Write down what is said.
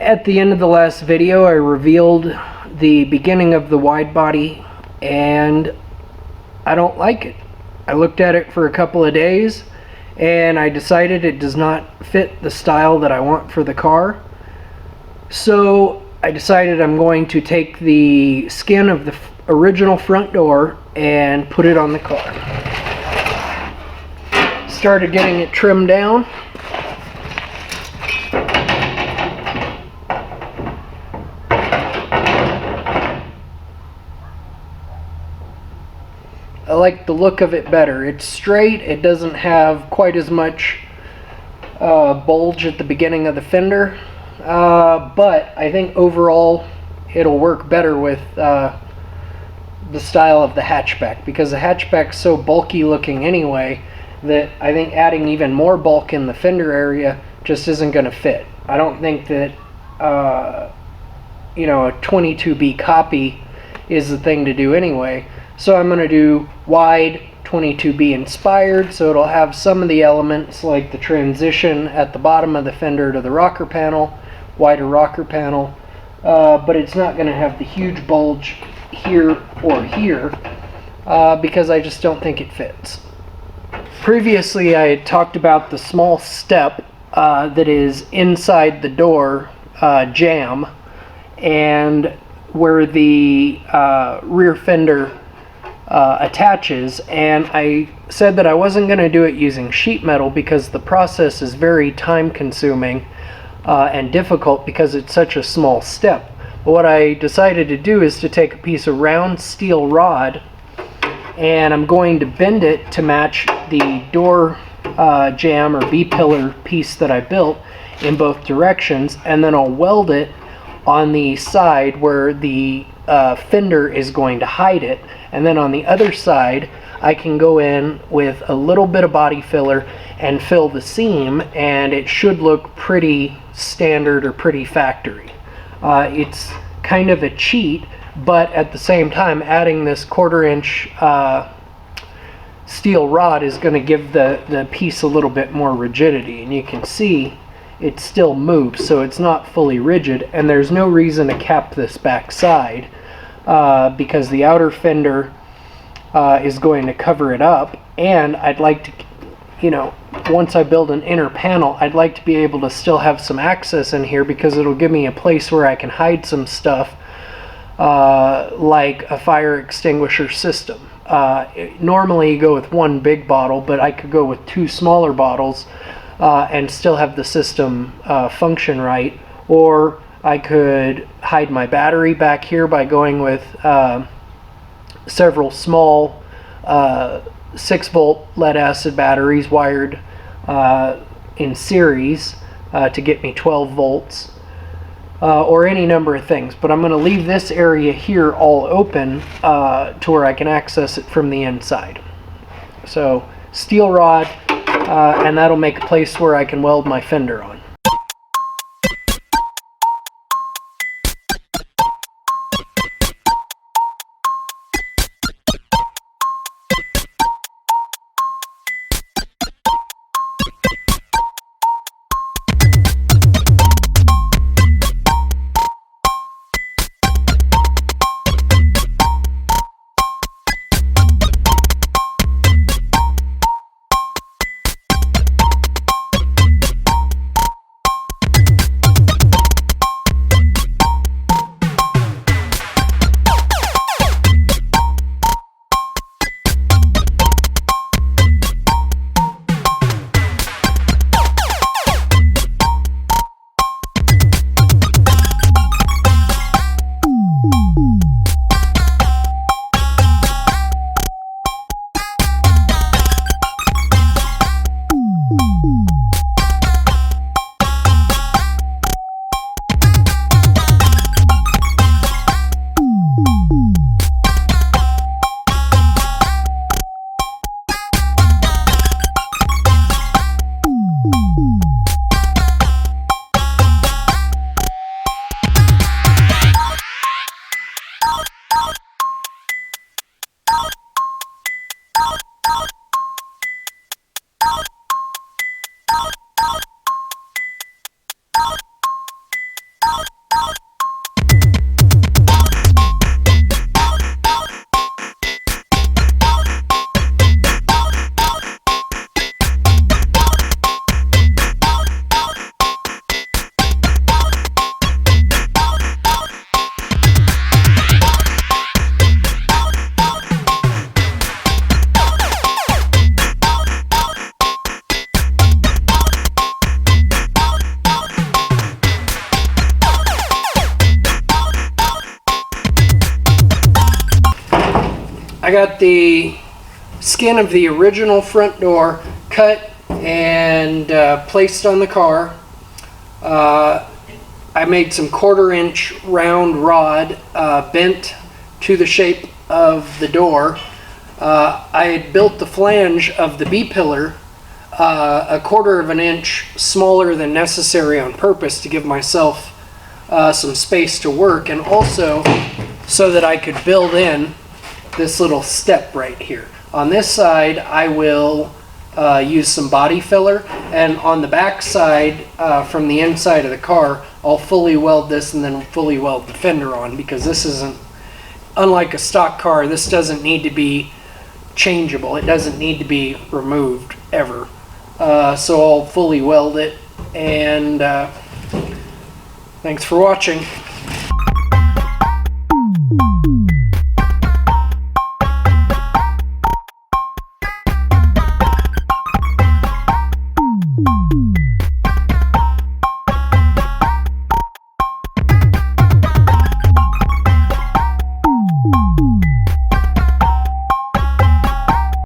At the end of the last video, I revealed the beginning of the wide body, and I don't like it. I looked at it for a couple of days, and I decided it does not fit the style that I want for the car. So I decided I'm going to take the skin of the original front door and put it on the car. Started getting it trimmed down. I like the look of it better. It's straight, it doesn't have quite as much bulge at the beginning of the fender, but I think overall it'll work better with the style of the hatchback, because the hatchback's so bulky looking anyway that I think adding even more bulk in the fender area just isn't going to fit. I don't think that you know, a 22B copy is the thing to do anyway. So I'm going to do wide 22B inspired, so it'll have some of the elements like the transition at the bottom of the fender to the rocker panel, wider rocker panel, but it's not going to have the huge bulge here or here because I just don't think it fits. Previously I had talked about the small step that is inside the door jamb and where the rear fender attaches, and I said that I wasn't going to do it using sheet metal because the process is very time consuming and difficult because it's such a small step. But what I decided to do is to take a piece of round steel rod, and I'm going to bend it to match the door jamb or B-pillar piece that I built in both directions, and then I'll weld it on the side where the fender is going to hide it, and then on the other side I can go in with a little bit of body filler and fill the seam, and it should look pretty standard or pretty factory. It's kind of a cheat, but at the same time adding this 1/4 inch steel rod is going to give the piece a little bit more rigidity, and you can see it still moves, so it's not fully rigid, and there's no reason to cap this back side because the outer fender is going to cover it up, and I'd like to, you know, once I build an inner panel, I'd like to be able to still have some access in here because it'll give me a place where I can hide some stuff like a fire extinguisher system. Normally you go with one big bottle, but I could go with 2 smaller bottles and still have the system function right, or I could hide my battery back here by going with several small 6-volt lead acid batteries wired in series to get me 12 volts, or any number of things. But I'm going to leave this area here all open to where I can access it from the inside. So steel rod, and that'll make a place where I can weld my fender on. I got the skin of the original front door cut and placed on the car. I made some 1/4 inch round rod bent to the shape of the door. I had built the flange of the B-pillar a 1/4 of an inch smaller than necessary on purpose to give myself some space to work, and also so that I could build in this little step right here. On this side I will use some body filler, and on the back side from the inside of the car I'll fully weld this and then fully weld the fender on, because this isn't, unlike a stock car, this doesn't need to be changeable. It doesn't need to be removed ever. So I'll fully weld it, and thanks for watching.